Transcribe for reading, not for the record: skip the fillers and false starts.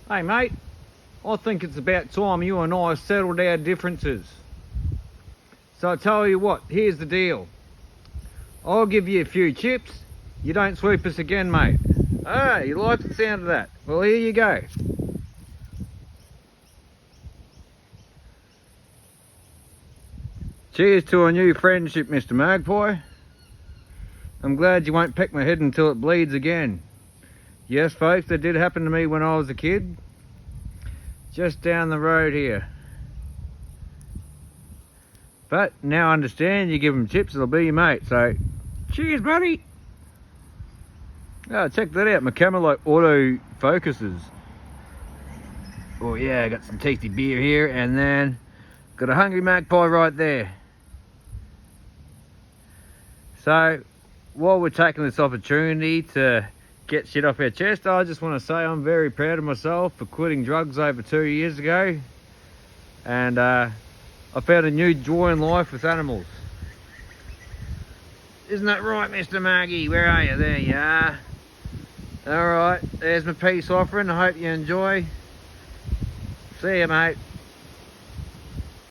Hey mate, I think it's about time you and I settled our differences. So I tell you what, here's the deal. I'll give you a few chips, you don't sweep us again, mate. Ah, you like the sound of that? Well, here you go. Cheers to a new friendship, Mr. Magpie. I'm glad you won't peck my head until it bleeds again. Yes, folks, that did happen to me when I was a kid. Just down the road here. But now I understand, you give them chips, it'll be your mate. So, cheers, buddy. Oh, check that out, my Camelot auto focuses. Oh yeah, I got some tasty beer here, and then got a hungry magpie right there. So, while we're taking this opportunity to get shit off our chest, I just want to say I'm very proud of myself for quitting drugs over 2 years ago. And I found a new joy in life with animals. Isn't that right, Mr. Margie? Where are you? There you are. Alright, there's my peace offering. I hope you enjoy. See you, mate.